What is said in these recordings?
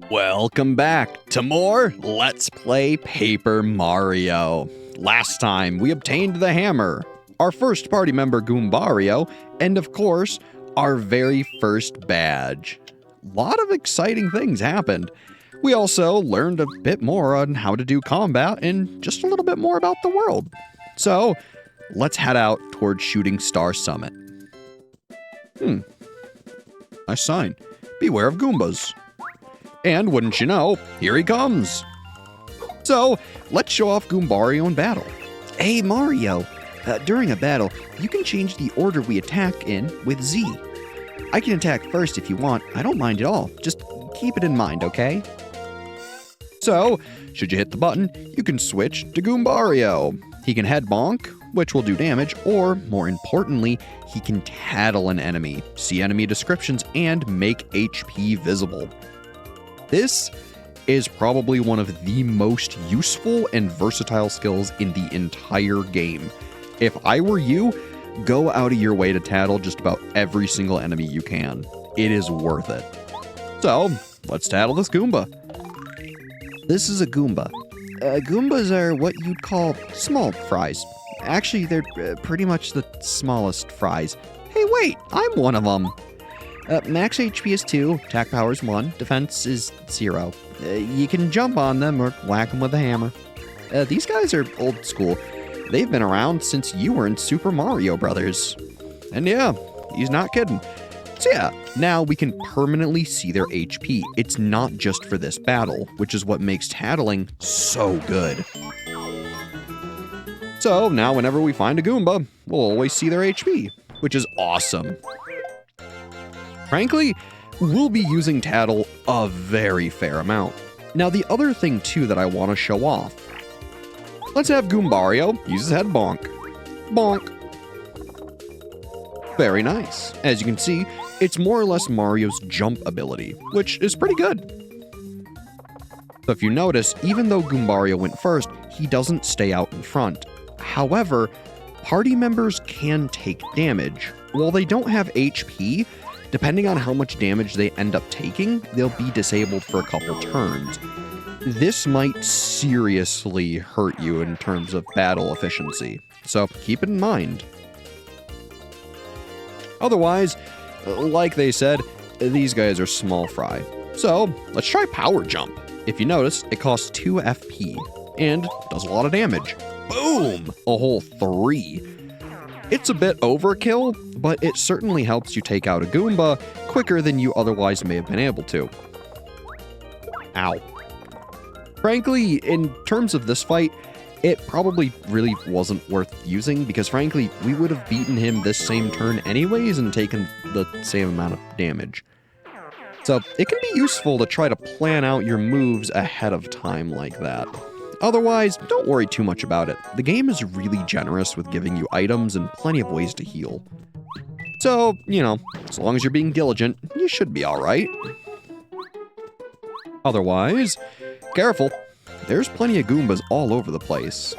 Welcome back to more Let's Play Paper Mario. Last time, we obtained the hammer, our first party member Goombario, and of course, our very first badge. A lot of exciting things happened. We also learned a bit more on how to do combat and just a little bit more about the world. So, let's head out towards Shooting Star Summit. Nice sign. Beware of Goombas. And wouldn't you know, here he comes. So, let's show off Goombario in battle. Hey Mario, during a battle, you can change the order we attack in with Z. I can attack first if you want, I don't mind at all. Just keep it in mind, okay? So, should you hit the button, you can switch to Goombario. He can head bonk, which will do damage, or more importantly, he can tattle an enemy, see enemy descriptions, and make HP visible. This is probably one of the most useful and versatile skills in the entire game. If I were you, go out of your way to tattle just about every single enemy you can. It is worth it. So, let's tattle this Goomba. This is a Goomba. Goombas are what you'd call small fries. Actually, they're pretty much the smallest fries. Hey wait, I'm one of them. Max HP is 2, attack power is 1, defense is 0. You can jump on them or whack them with a hammer. These guys are old school. They've been around since you were in Super Mario Brothers. And yeah, he's not kidding. So yeah, now we can permanently see their HP. It's not just for this battle, which is what makes tattling so good. So now whenever we find a Goomba, we'll always see their HP, which is awesome. Frankly, we'll be using tattle a very fair amount. Now the other thing too that I want to show off. Let's have Goombario use his head bonk. Bonk. Very nice. As you can see, it's more or less Mario's jump ability, which is pretty good. So if you notice, even though Goombario went first, he doesn't stay out in front. However, party members can take damage. While they don't have HP, depending on how much damage they end up taking, they'll be disabled for a couple turns. This might seriously hurt you in terms of battle efficiency, so keep it in mind. Otherwise, like they said, these guys are small fry. So, let's try Power Jump. If you notice, it costs 2 FP, and does a lot of damage. Boom! A whole 3. It's a bit overkill, but it certainly helps you take out a Goomba quicker than you otherwise may have been able to. Ow. Frankly, in terms of this fight, it probably really wasn't worth using because frankly, we would have beaten him this same turn anyways and taken the same amount of damage. So it can be useful to try to plan out your moves ahead of time like that. Otherwise, don't worry too much about it. The game is really generous with giving you items and plenty of ways to heal. So, you know, as long as you're being diligent, you should be alright. Otherwise, careful. There's plenty of Goombas all over the place.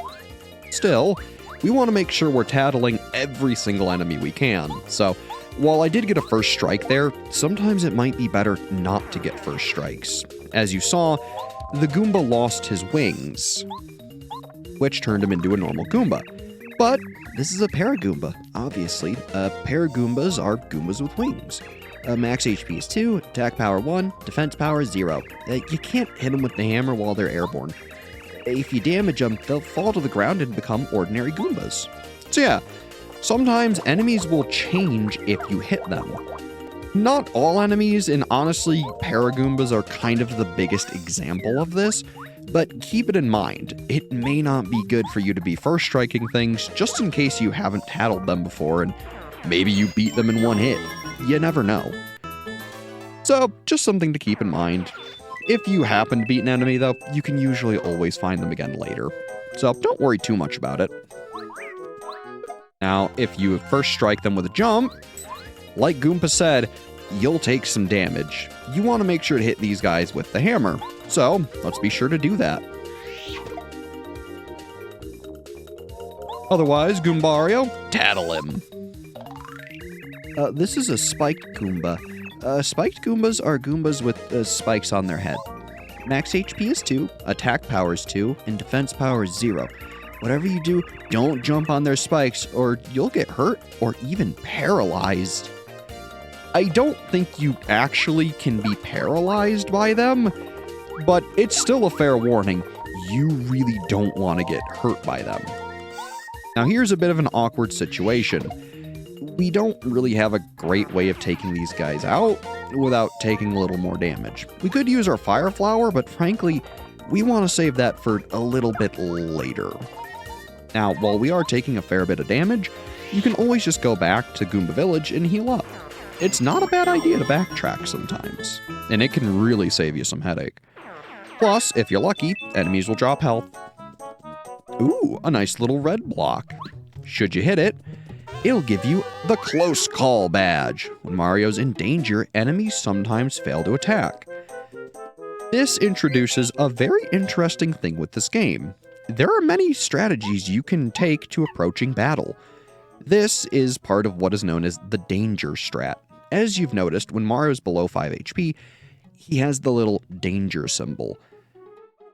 Still, we want to make sure we're tattling every single enemy we can. So, while I did get a first strike there, sometimes it might be better not to get first strikes. As you saw, the Goomba lost his wings, which turned him into a normal Goomba. But this is a Paragoomba, obviously. Paragoombas are Goombas with wings. Max HP is 2, attack power 1, defense power 0. You can't hit them with the hammer while they're airborne. If you damage them, they'll fall to the ground and become ordinary Goombas. So yeah, sometimes enemies will change if you hit them. Not all enemies, and honestly, Paragoombas are kind of the biggest example of this, but keep it in mind, it may not be good for you to be first striking things just in case you haven't tattled them before and maybe you beat them in one hit. You never know. So, just something to keep in mind. If you happen to beat an enemy though, you can usually always find them again later. So, don't worry too much about it. Now, if you first strike them with a jump, like Goomba said, you'll take some damage. You want to make sure to hit these guys with the hammer. So, let's be sure to do that. Otherwise, Goombario, tattle him. This is a spiked Goomba. Spiked Goombas are Goombas with spikes on their head. Max HP is 2, attack power is 2, and defense power is 0. Whatever you do, don't jump on their spikes or you'll get hurt or even paralyzed. I don't think you actually can be paralyzed by them, but it's still a fair warning. You really don't want to get hurt by them. Now here's a bit of an awkward situation. We don't really have a great way of taking these guys out without taking a little more damage. We could use our Fire Flower, but frankly, we want to save that for a little bit later. Now, while we are taking a fair bit of damage, you can always just go back to Goomba Village and heal up. It's not a bad idea to backtrack sometimes, and it can really save you some headache. Plus, if you're lucky, enemies will drop health. Ooh, a nice little red block. Should you hit it, it'll give you the Close Call badge. When Mario's in danger, enemies sometimes fail to attack. This introduces a very interesting thing with this game. There are many strategies you can take to approaching battle. This is part of what is known as the danger strat. As you've noticed, when Mario's below 5 HP, he has the little danger symbol.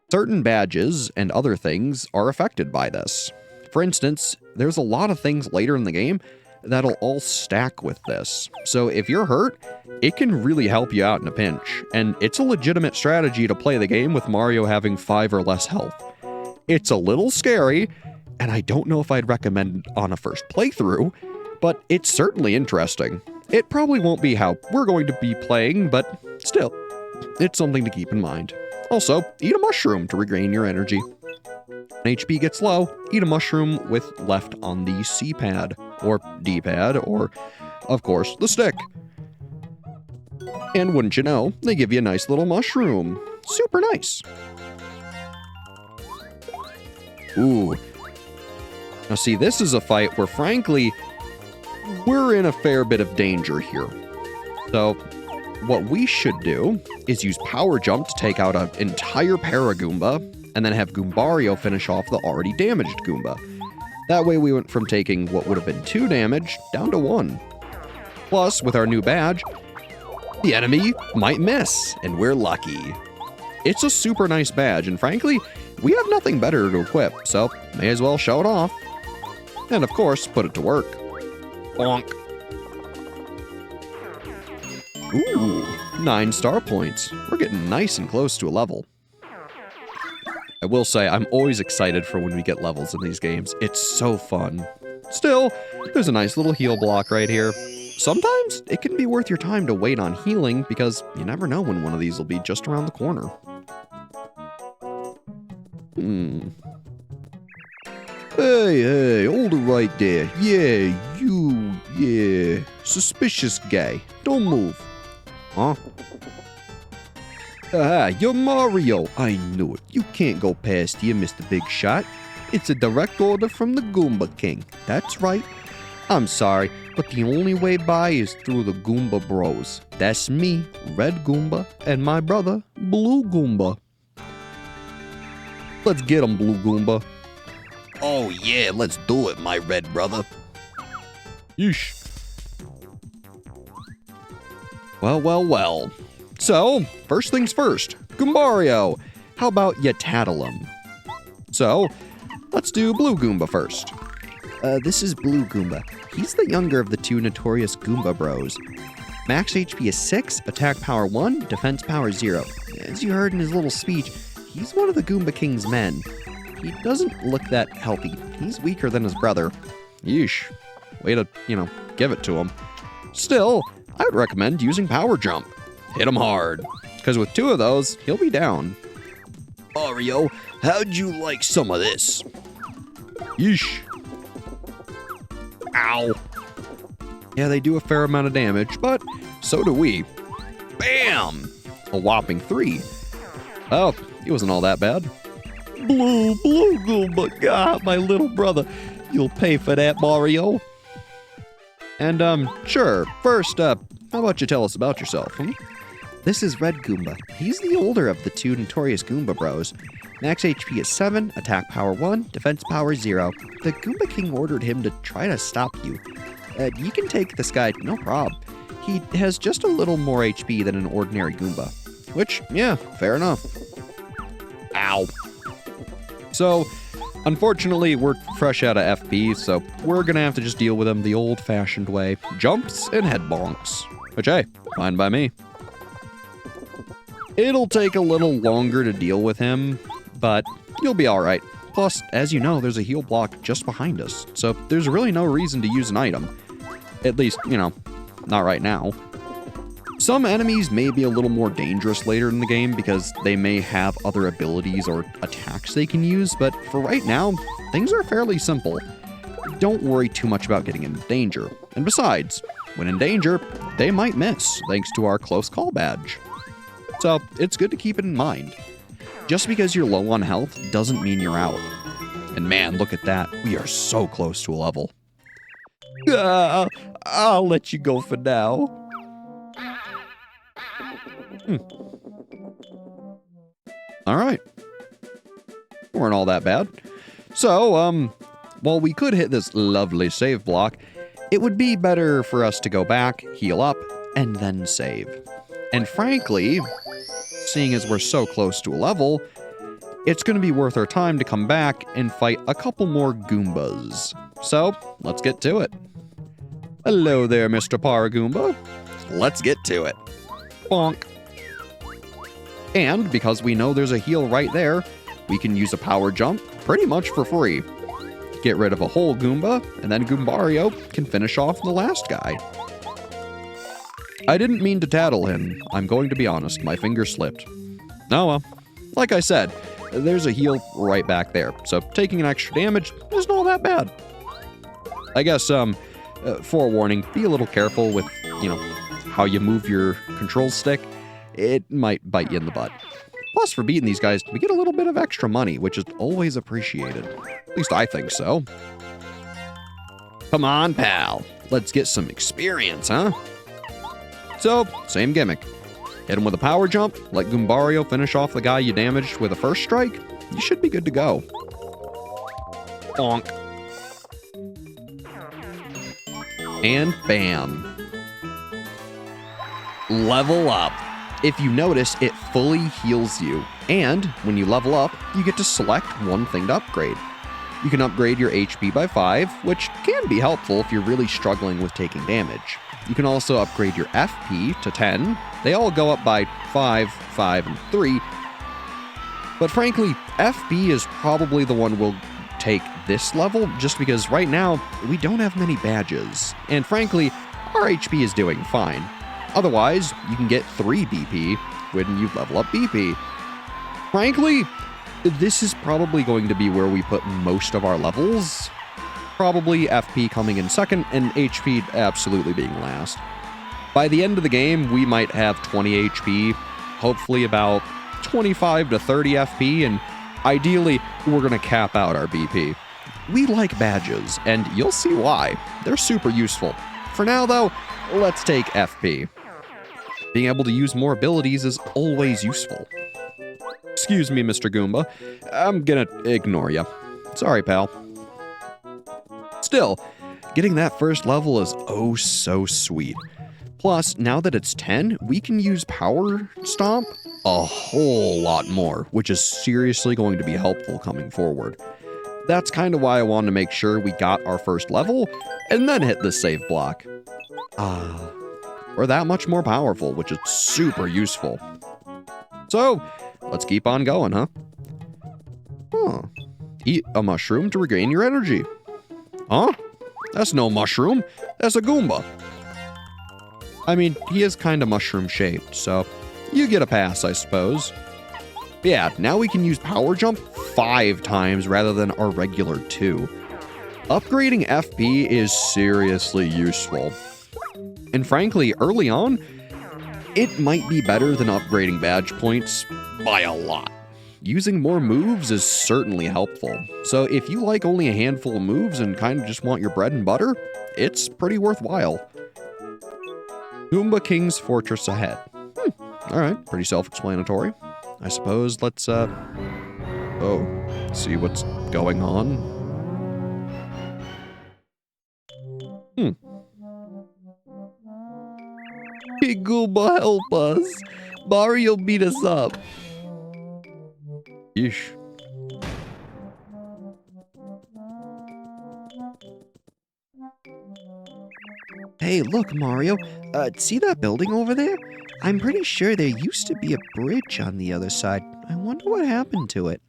Certain badges and other things are affected by this. For instance, there's a lot of things later in the game that'll all stack with this. So if you're hurt, it can really help you out in a pinch, and it's a legitimate strategy to play the game with Mario having 5 or less health. It's a little scary, and I don't know if I'd recommend it on a first playthrough, but it's certainly interesting. It probably won't be how we're going to be playing, but still, it's something to keep in mind. Also, eat a mushroom to regain your energy. When HP gets low, eat a mushroom with left on the C-pad, or D-pad, or, of course, the stick. And wouldn't you know, they give you a nice little mushroom. Super nice. Ooh. Now see, this is a fight where, frankly, we're in a fair bit of danger here. So, what we should do is use Power Jump to take out an entire Paragoomba, and then have Goombario finish off the already damaged Goomba. That way we went from taking what would have been 2 damage down to 1. Plus, with our new badge, the enemy might miss, and we're lucky. It's a super nice badge, and frankly, we have nothing better to equip, so may as well show it off. And of course, put it to work. Bonk. Ooh, 9 star points. We're getting nice and close to a level. I will say, I'm always excited for when we get levels in these games. It's so fun. Still, there's a nice little heal block right here. Sometimes, it can be worth your time to wait on healing because you never know when one of these will be just around the corner. Hey, hold it right there. Yeah. Suspicious guy. Don't move. Huh? You're Mario. I knew it. You can't go past here, Mr. Big Shot. It's a direct order from the Goomba King. That's right. I'm sorry, but the only way by is through the Goomba Bros. That's me, Red Goomba, and my brother, Blue Goomba. Let's get him, Blue Goomba. Oh yeah, let's do it, my red brother. Yeesh. Well. So, first things first, Goombario. How about you tattle him? So, let's do Blue Goomba first. This is Blue Goomba. He's the younger of the 2 notorious Goomba Bros. Max HP is 6, attack power 1, defense power 0. As you heard in his little speech, he's one of the Goomba King's men. He doesn't look that healthy. He's weaker than his brother. Yeesh. Way to, give it to him. Still, I would recommend using Power Jump. Hit him hard. Because with 2 of those, he'll be down. Mario, how'd you like some of this? Yeesh. Ow. Yeah, they do a fair amount of damage, but so do we. Bam! A whopping 3. Oh, he wasn't all that bad. Blue Goomba, God, my little brother. You'll pay for that, Mario. And, sure, first, how about you tell us about yourself, This is Red Goomba. He's the older of the 2 notorious Goomba Bros. Max HP is 7, attack power 1, defense power 0. The Goomba King ordered him to try to stop you. You can take this guy, no prob. He has just a little more HP than an ordinary Goomba. Which, yeah, fair enough. Ow. So, unfortunately, we're fresh out of FP, so we're gonna have to just deal with him the old-fashioned way. Jumps and head bonks. Which, hey, fine by me. It'll take a little longer to deal with him, but you'll be alright. Plus, as you know, there's a heal block just behind us, so there's really no reason to use an item. At least, you know, not right now. Some enemies may be a little more dangerous later in the game because they may have other abilities or attacks they can use, but for right now, things are fairly simple. Don't worry too much about getting into danger. And besides, when in danger, they might miss, thanks to our close call badge. So, it's good to keep it in mind. Just because you're low on health doesn't mean you're out. And man, look at that. We are so close to a level. I'll let you go for now. Alright. Weren't all that bad. So, while we could hit this lovely save block, it would be better for us to go back, heal up, and then save. And frankly, seeing as we're so close to a level, it's going to be worth our time to come back and fight a couple more Goombas. So, let's get to it. Hello there, Mr. Paragoomba. Let's get to it. Bonk. And because we know there's a heal right there, we can use a power jump pretty much for free. Get rid of a whole Goomba, and then Goombario can finish off the last guy. I didn't mean to tattle him. I'm going to be honest, my finger slipped. Oh well. Like I said, there's a heal right back there, so taking an extra damage isn't all that bad. I guess, forewarning, be a little careful with, you know, how you move your control stick. It might bite you in the butt. Plus, for beating these guys, we get a little bit of extra money, which is always appreciated. At least I think so. Come on, pal. Let's get some experience, huh? So, same gimmick. Hit him with a power jump, let Goombario finish off the guy you damaged with a first strike. You should be good to go. Bonk. And bam. Level up. If you notice, it fully heals you. And when you level up, you get to select one thing to upgrade. You can upgrade your HP by 5, which can be helpful if you're really struggling with taking damage. You can also upgrade your FP to 10. They all go up by 5, 5, and 3. But frankly, FP is probably the one we'll take this level, just because right now, we don't have many badges. And frankly, our HP is doing fine. Otherwise, you can get 3 BP when you level up BP. Frankly, this is probably going to be where we put most of our levels. Probably FP coming in second, and HP absolutely being last. By the end of the game, we might have 20 HP, hopefully about 25 to 30 FP, and ideally, we're going to cap out our BP. We like badges, and you'll see why. They're super useful. For now, though, let's take FP. Being able to use more abilities is always useful. Excuse me, Mr. Goomba. I'm gonna ignore you. Sorry, pal. Still, getting that first level is oh so sweet. Plus, now that it's 10, we can use Power Stomp a whole lot more, which is seriously going to be helpful coming forward. That's kind of why I wanted to make sure we got our first level, and then hit the save block. We're that much more powerful, which is super useful. So, let's keep on going, huh? Eat a mushroom to regain your energy. Huh? That's no mushroom. That's a Goomba. I mean, he is kind of mushroom-shaped, so you get a pass, I suppose. But yeah, now we can use Power Jump 5 times rather than our regular 2. Upgrading FP is seriously useful. And frankly, early on, it might be better than upgrading badge points by a lot. Using more moves is certainly helpful. So if you like only a handful of moves and kind of just want your bread and butter, it's pretty worthwhile. Goomba King's Fortress ahead. Alright, pretty self-explanatory. I suppose let's, see what's going on. Hey, Goomba, help us. Mario beat us up. Yeesh. Hey, look, Mario. See that building over there? I'm pretty sure there used to be a bridge on the other side. I wonder what happened to it.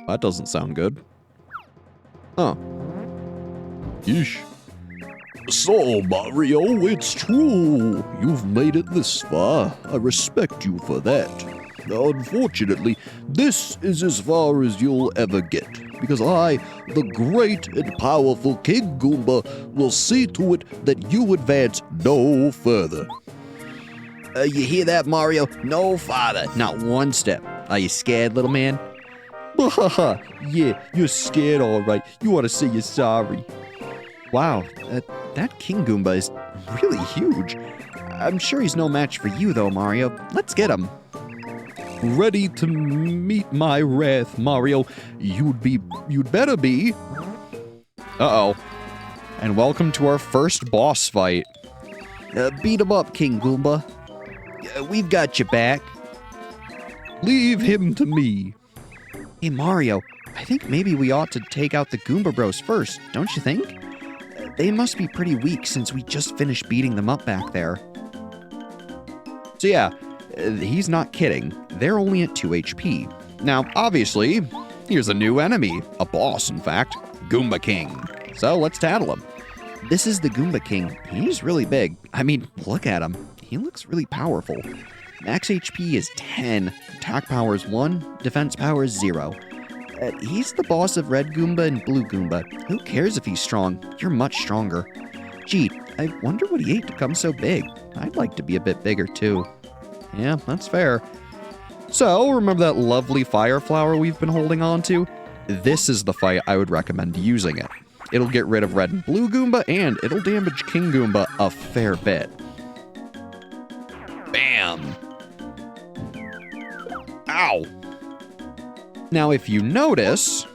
That doesn't sound good. Oh. Yeesh. So, Mario, it's true. You've made it this far. I respect you for that. Unfortunately, this is as far as you'll ever get, because I, the great and powerful King Goomba, will see to it that you advance no further. You hear that, Mario? No farther. Not one step. Are you scared, little man? Yeah, you're scared, all right. You ought to say you're sorry. Wow, that King Goomba is really huge. I'm sure he's no match for you, though, Mario. Let's get him. Ready to meet my wrath, Mario? You'd better be. Uh-oh. And welcome to our first boss fight. Beat him up, King Goomba. We've got your back. Leave him to me. Hey, Mario, I think maybe we ought to take out the Goomba Bros first, don't you think? They must be pretty weak since we just finished beating them up back there. So yeah, he's not kidding. They're only at 2 HP. Now, obviously, here's a new enemy. A boss, in fact. Goomba King. So let's tattle him. This is the Goomba King. He's really big. I mean, look at him. He looks really powerful. Max HP is 10, attack power is 1, defense power is 0. He's the boss of Red Goomba and Blue Goomba. Who cares if he's strong? You're much stronger. Gee, I wonder what he ate to come so big. I'd like to be a bit bigger too. Yeah, that's fair. So, remember that lovely fire flower we've been holding on to? This is the fight I would recommend using it. It'll get rid of Red and Blue Goomba, and it'll damage King Goomba a fair bit. Bam! Ow! Now, if you notice,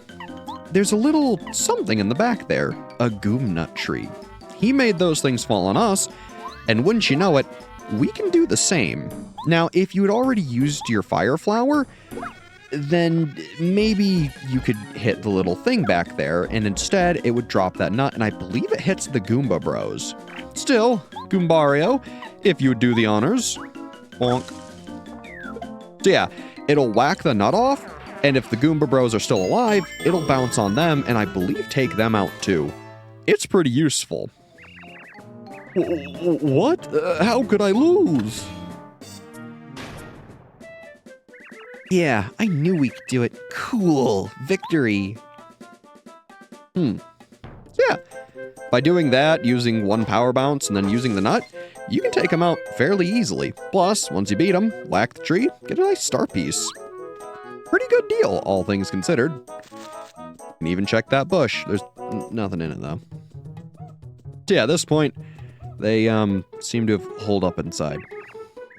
there's a little something in the back there. A Goomnut tree. He made those things fall on us, and wouldn't you know it, we can do the same. Now, if you had already used your fire flower, then maybe you could hit the little thing back there, and instead it would drop that nut, and I believe it hits the Goomba Bros. Still, Goombario, if you would do the honors. Bonk. So yeah, it'll whack the nut off, and if the Goomba Bros are still alive, it'll bounce on them, and I believe take them out too. It's pretty useful. What? How could I lose? Yeah, I knew we could do it. Cool. Victory. Yeah. By doing that, using one power bounce and then using the nut, you can take them out fairly easily. Plus, once you beat them, whack the tree, get a nice star piece. Pretty good deal, all things considered. You can even check that bush. There's nothing in it, though. So yeah, at this point, they seem to have holed up inside.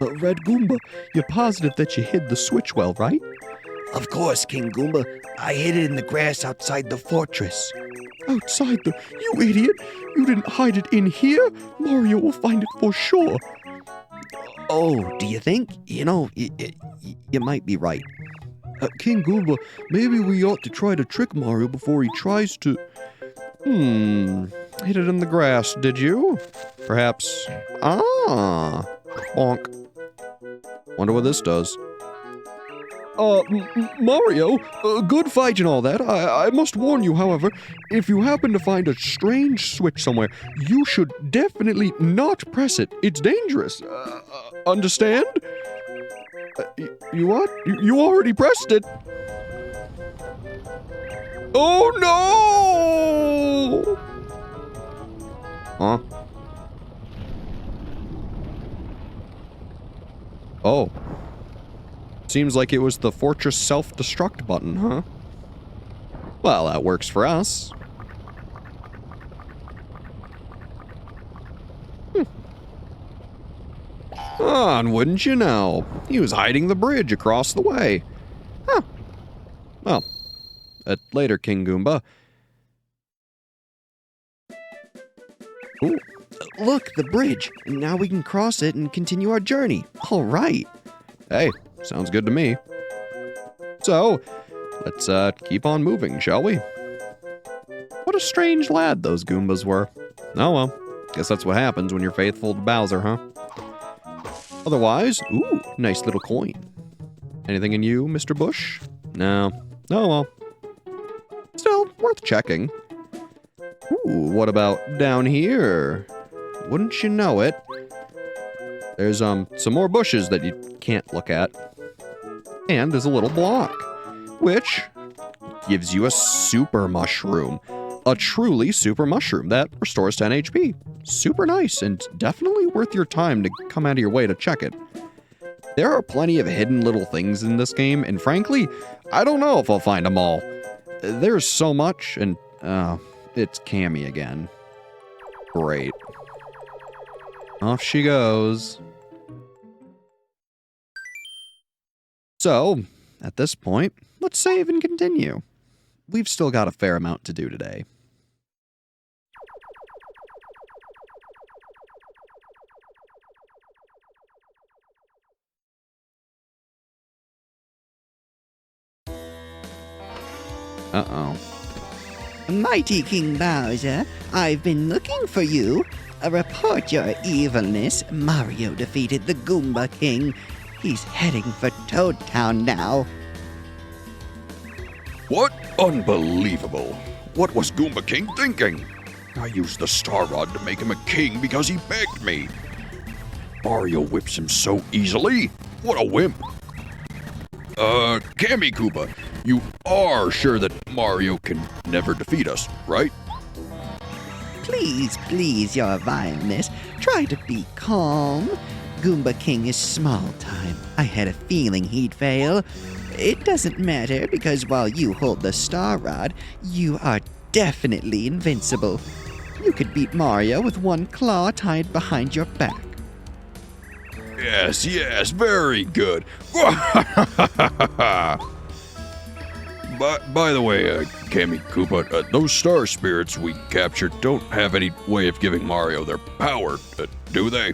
Red Goomba, you're positive that you hid the switch well, right? Of course, King Goomba. I hid it in the grass outside the fortress. Outside the... You idiot! You didn't hide it in here? Mario will find it for sure. Oh, do you think? You know, you might be right. King Goomba, maybe we ought to try to trick Mario before he tries to... Hid it in the grass, did you? Perhaps... Ah! Bonk. Wonder what this does. Mario, good fight and all that. I must warn you, however, if you happen to find a strange switch somewhere, you should definitely not press it. It's dangerous. Understand? You what? You already pressed it. Oh no! Huh? Oh. Seems like it was the Fortress self-destruct button, huh? Well, that works for us. Oh, and wouldn't you know, he was hiding the bridge across the way. Huh. Well, later, King Goomba. Ooh. Look, the bridge. Now we can cross it and continue our journey. All right. Hey, sounds good to me. So, let's keep on moving, shall we? What a strange lad those Goombas were. Oh well, guess that's what happens when you're faithful to Bowser, huh? Otherwise, ooh, nice little coin. Anything in you, Mr. Bush? No. Oh well. Still, worth checking. Ooh, what about down here? Wouldn't you know it? There's some more bushes that you can't look at. And there's a little block, which gives you a super mushroom. A truly super mushroom that restores 10 HP. Super nice and definitely worth your time to come out of your way to check it. There are plenty of hidden little things in this game, and frankly, I don't know if I'll find them all. There's so much, and it's Cammy again. Great. Off she goes. So, at this point, let's save and continue. We've still got a fair amount to do today. Uh-oh. Mighty King Bowser, I've been looking for you. Report your evilness. Mario defeated the Goomba King. He's heading for Toad Town now. What? Unbelievable. What was Goomba King thinking? I used the Star Rod to make him a king because he begged me. Mario whips him so easily. What a wimp. Cammy Koopa, you are sure that Mario can never defeat us, right? Please, your vileness. Try to be calm. Goomba King is small time. I had a feeling he'd fail. It doesn't matter because while you hold the Star Rod, you are definitely invincible. You could beat Mario with one claw tied behind your back. Yes, very good. By the way, Cammy Koopa, those star spirits we captured don't have any way of giving Mario their power, do they?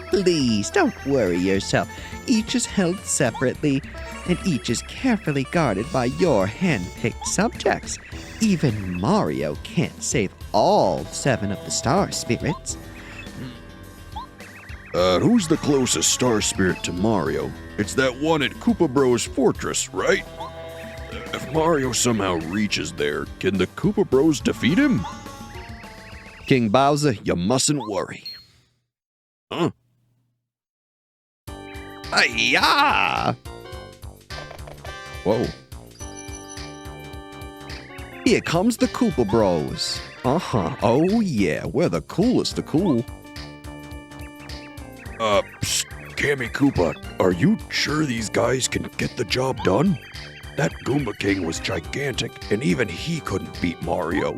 Please, don't worry yourself. Each is held separately, and each is carefully guarded by your hand-picked subjects. Even Mario can't save all 7 of the star spirits. Who's the closest star spirit to Mario? It's that one at Koopa Bros Fortress, right? If Mario somehow reaches there, can the Koopa Bros defeat him? King Bowser, you mustn't worry. Huh? Hi-ya! Whoa. Here comes the Koopa Bros. Uh-huh. Oh, yeah. We're the coolest of cool. Psst, Cammy Koopa, are you sure these guys can get the job done? That Goomba King was gigantic, and even he couldn't beat Mario.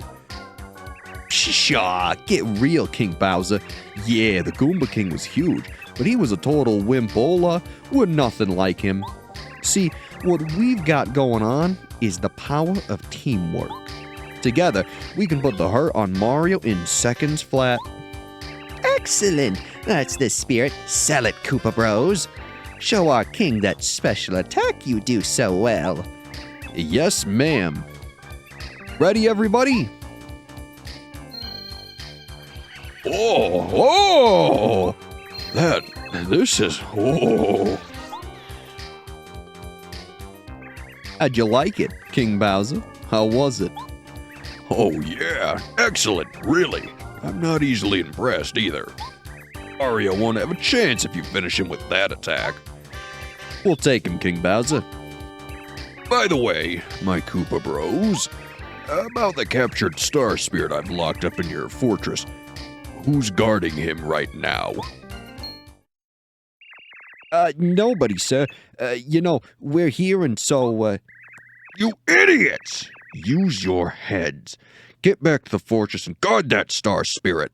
Pshaw, get real, King Bowser. Yeah, the Goomba King was huge, but he was a total wimpola. We're nothing like him. See, what we've got going on is the power of teamwork. Together, we can put the hurt on Mario in seconds flat. Excellent! That's the spirit. Sell it, Koopa Bros. Show our king that special attack you do so well. Yes, ma'am. Ready, everybody? Oh! This is, How'd you like it, King Bowser? How was it? Oh yeah, excellent, really. I'm not easily impressed either. Mario won't have a chance if you finish him with that attack. We'll take him, King Bowser. By the way, my Koopa Bros, about the captured star spirit I've locked up in your fortress, who's guarding him right now? Nobody, sir. We're here and so, You idiots! Use your heads. Get back to the fortress and guard that star spirit.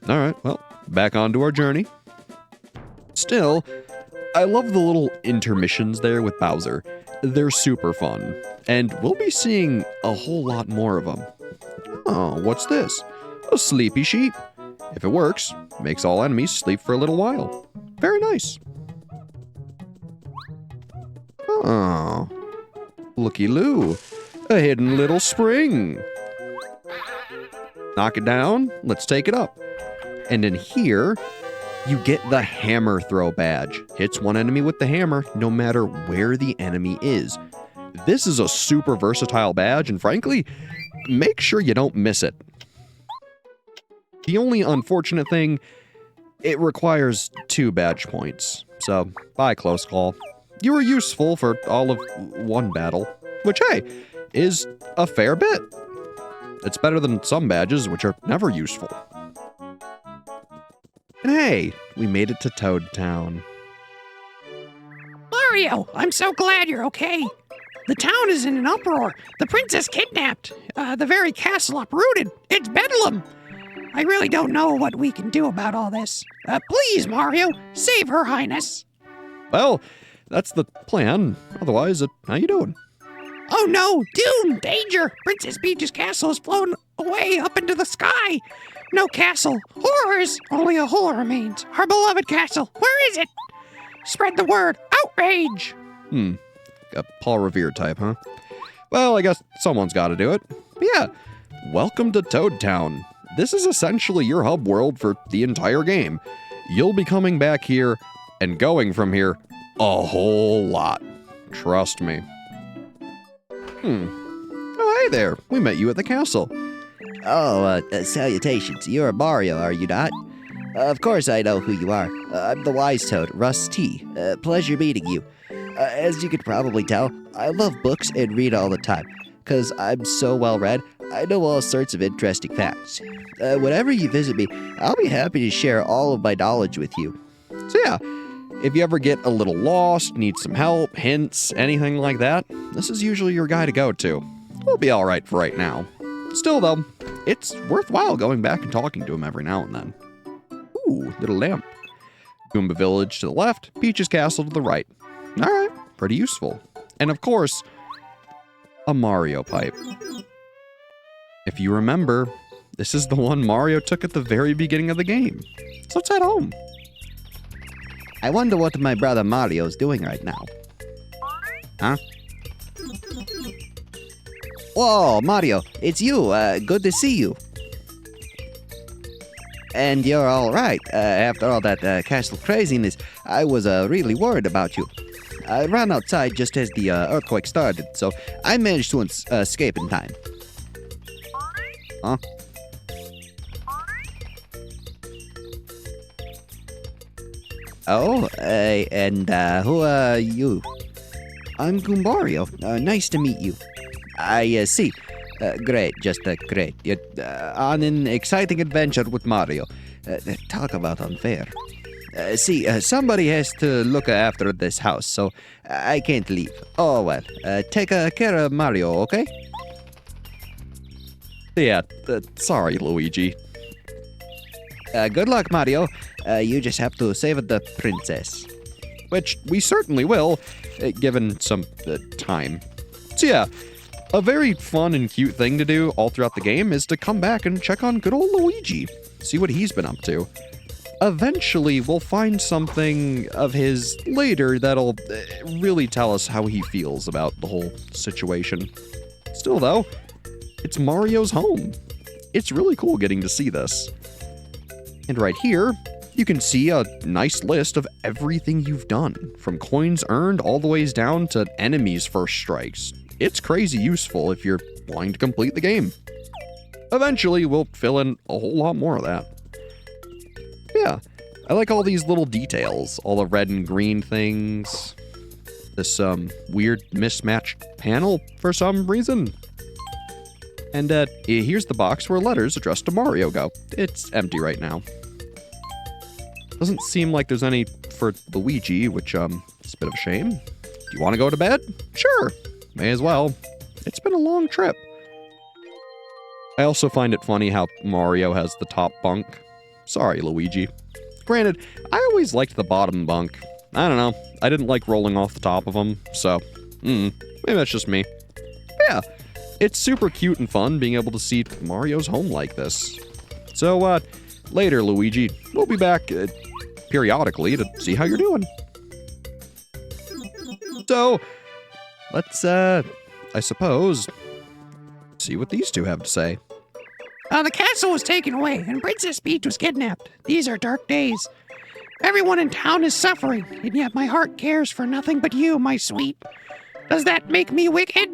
All right, well, back onto our journey. Still, I love the little intermissions there with Bowser. They're super fun, and we'll be seeing a whole lot more of them. Oh, what's this? A sleepy sheep. If it works, makes all enemies sleep for a little while. Very nice. Oh, looky-loo, a hidden little spring. Knock it down, let's take it up. And in here, you get the hammer throw badge. Hits one enemy with the hammer, no matter where the enemy is. This is a super versatile badge, and frankly, make sure you don't miss it. The only unfortunate thing, it requires 2 badge points. So, bye, close call. You were useful for all of one battle, which, hey, is a fair bit. It's better than some badges, which are never useful. And hey, we made it to Toad Town. Mario, I'm so glad you're okay. The town is in an uproar. The princess kidnapped. The very castle uprooted. It's bedlam. I really don't know what we can do about all this. Please, Mario, save Her Highness. Well, that's the plan. Otherwise, how you doing? Oh no, doom, danger! Princess Peach's castle has flown away up into the sky. No castle. Horrors! Only a hole remains. Our beloved castle. Where is it? Spread the word. Outrage! A Paul Revere type, huh? Well, I guess someone's got to do it. But yeah, welcome to Toad Town. This is essentially your hub world for the entire game. You'll be coming back here and going from here a whole lot. Trust me. Oh, hey there. We met you at the castle. Oh, salutations. You're Mario, are you not? Of course I know who you are. I'm the Wise Toad, Russ T. Pleasure meeting you. As you could probably tell, I love books and read all the time. 'Cause I'm so well read, I know all sorts of interesting facts. Whenever you visit me, I'll be happy to share all of my knowledge with you. So yeah, if you ever get a little lost, need some help, hints, anything like that, this is usually your guy to go to. We'll be alright for right now. Still though, it's worthwhile going back and talking to him every now and then. Ooh, little lamp. Goomba Village to the left, Peach's Castle to the right. Alright, pretty useful. And of course, a Mario pipe. If you remember, this is the one Mario took at the very beginning of the game. So let's head home. I wonder what my brother Mario's doing right now. Huh? Whoa, Mario, it's you. Good to see you. And you're all right. After all that castle craziness, I was really worried about you. I ran outside just as the earthquake started, so I managed to escape in time. Huh? Oh, and who are you? I'm Goombario. Nice to meet you. I see. Great, just great. You're on an exciting adventure with Mario. Talk about unfair. See, somebody has to look after this house, so I can't leave. Oh well, take care of Mario, okay? Yeah, sorry, Luigi. Good luck, Mario. You just have to save the princess. Which we certainly will, given some time. So yeah, a very fun and cute thing to do all throughout the game is to come back and check on good old Luigi, see what he's been up to. Eventually, we'll find something of his later that'll really tell us how he feels about the whole situation. Still though, it's Mario's home. It's really cool getting to see this. And right here, you can see a nice list of everything you've done, from coins earned all the ways down to enemies' first strikes. It's crazy useful if you're wanting to complete the game. Eventually, we'll fill in a whole lot more of that. Yeah, I like all these little details, all the red and green things. This weird mismatched panel for some reason. And here's the box where letters addressed to Mario go. It's empty right now. Doesn't seem like there's any for Luigi, which is a bit of a shame. Do you want to go to bed? Sure, may as well. It's been a long trip. I also find it funny how Mario has the top bunk. Sorry, Luigi. Granted, I always liked the bottom bunk. I don't know, I didn't like rolling off the top of them, so Maybe that's just me. Yeah, it's super cute and fun being able to see Mario's home like this. So, later, Luigi, we'll be back periodically to see how you're doing. So, let's, I suppose, see what these two have to say. The castle was taken away, and Princess Peach was kidnapped. These are dark days. Everyone in town is suffering, and yet my heart cares for nothing but you, my sweet. Does that make me wicked?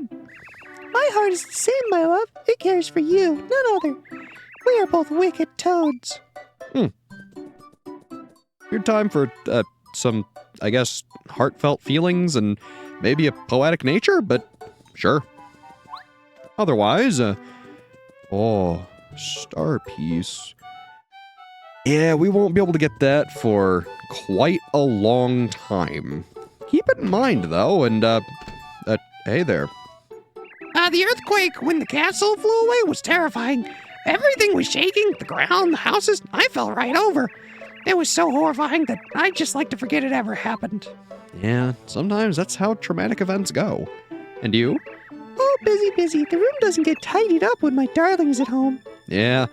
My heart is the same, my love. It cares for you, none other. We are both wicked toads. Good time for some, I guess, heartfelt feelings and maybe a poetic nature, but sure. Otherwise, star piece. Yeah, we won't be able to get that for quite a long time. Keep it in mind, though, and, hey there. The earthquake when the castle flew away was terrifying. Everything was shaking, the ground, the houses. I fell right over. It was so horrifying that I'd just like to forget it ever happened. Yeah, sometimes that's how traumatic events go. And you? Oh, busy. The room doesn't get tidied up when my darling's at home. Yeah,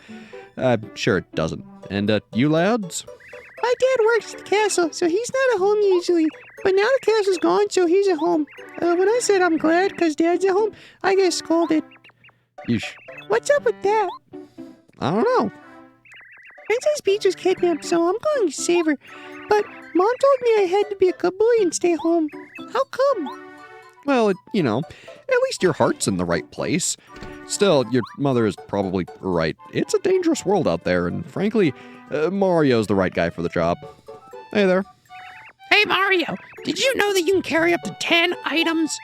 sure it doesn't. And, you lads? My dad works at the castle, so he's not at home usually. But now the castle's gone, so he's at home. When I said I'm glad because Dad's at home, I get scolded. Yeesh. What's up with that? I don't know. Princess Peach was kidnapped, so I'm going to save her. But Mom told me I had to be a good boy and stay home. How come? Well, at least your heart's in the right place. Still, your mother is probably right. It's a dangerous world out there, and frankly, Mario's the right guy for the job. Hey there. Hey, Mario, did you know that you can carry up to 10 items?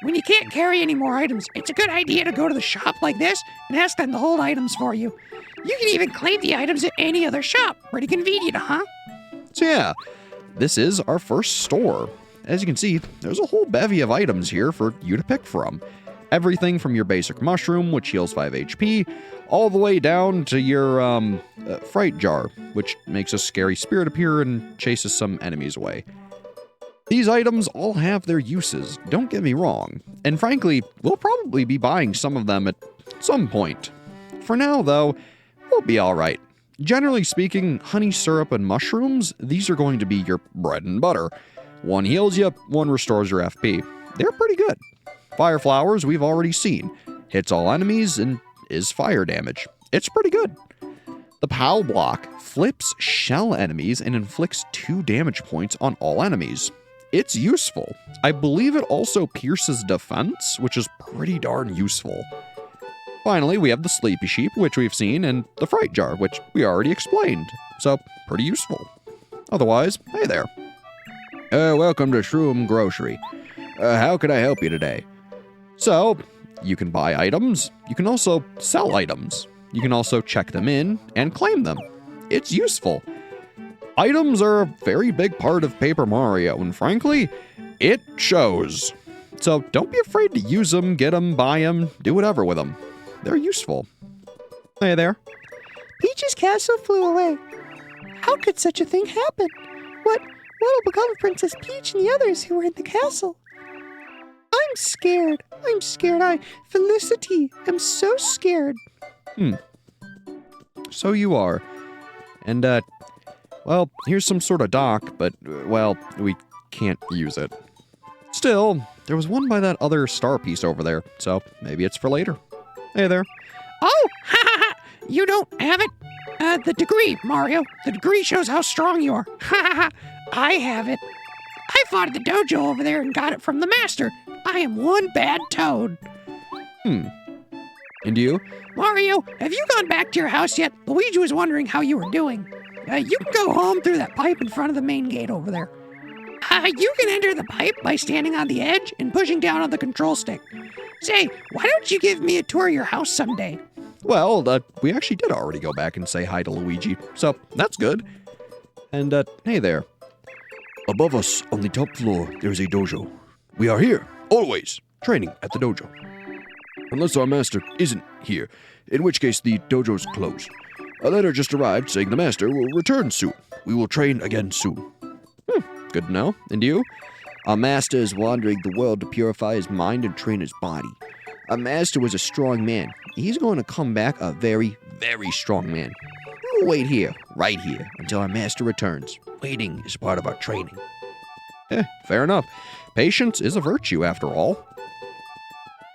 When you can't carry any more items, it's a good idea to go to the shop like this and ask them to hold items for you. You can even claim the items at any other shop. Pretty convenient, huh? So yeah, this is our first store. As you can see, there's a whole bevy of items here for you to pick from. Everything from your basic mushroom, which heals 5 HP, all the way down to your fright jar, which makes a scary spirit appear and chases some enemies away. These items all have their uses, don't get me wrong, and frankly, we'll probably be buying some of them at some point. For now, though, we'll be alright. Generally speaking, honey syrup and mushrooms, these are going to be your bread and butter. One heals you, one restores your FP. They're pretty good. Fire flowers we've already seen. Hits all enemies and is fire damage. It's pretty good. The POW block flips shell enemies and inflicts 2 damage points on all enemies. It's useful. I believe it also pierces defense, which is pretty darn useful. Finally, we have the Sleepy Sheep, which we've seen, and the Fright Jar, which we already explained. So, pretty useful. Otherwise, hey there. Welcome to Shroom Grocery. How can I help you today? So, you can buy items. You can also sell items. You can also check them in and claim them. It's useful. Items are a very big part of Paper Mario, and frankly, it shows. So don't be afraid to use them, get them, buy them, do whatever with them. They're useful. Hey there. Peach's castle flew away. How could such a thing happen? What'll become of Princess Peach and the others who were in the castle? I'm scared. Felicity, I'm so scared. So you are. And, well, here's some sort of dock, but, well, we can't use it. Still, there was one by that other star piece over there, so maybe it's for later. Hey there. Oh, ha ha ha! You don't have it? The degree, Mario. The degree shows how strong you are. Ha ha ha! I have it. I fought at the dojo over there and got it from the master. I am one bad toad. And you? Mario, have you gone back to your house yet? Luigi was wondering how you were doing. You can go home through that pipe in front of the main gate over there. You can enter the pipe by standing on the edge and pushing down on the control stick. Say, why don't you give me a tour of your house someday? Well, we actually did already go back and say hi to Luigi, so that's good. And, hey there. Above us, on the top floor, there is a dojo. We are here, always, training at the dojo. Unless our master isn't here, in which case the dojo's closed. A letter just arrived saying the master will return soon. We will train again soon. Good to know. And you? Our master is wandering the world to purify his mind and train his body. Our master was a strong man. He's going to come back a very, very strong man. We'll wait here, right here, until our master returns. Waiting is part of our training. Fair enough. Patience is a virtue, after all.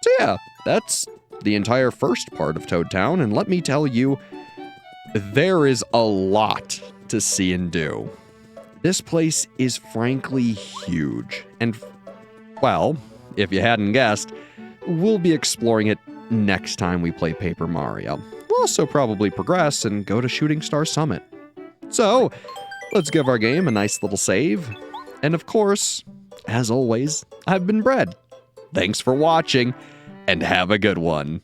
So yeah, that's the entire first part of Toad Town, and let me tell you, there is a lot to see and do. This place is frankly huge, and, well, if you hadn't guessed, we'll be exploring it next time we play Paper Mario. We'll also probably progress and go to Shooting Star Summit. So, let's give our game a nice little save. And of course, as always, I've been Bread. Thanks for watching, and have a good one.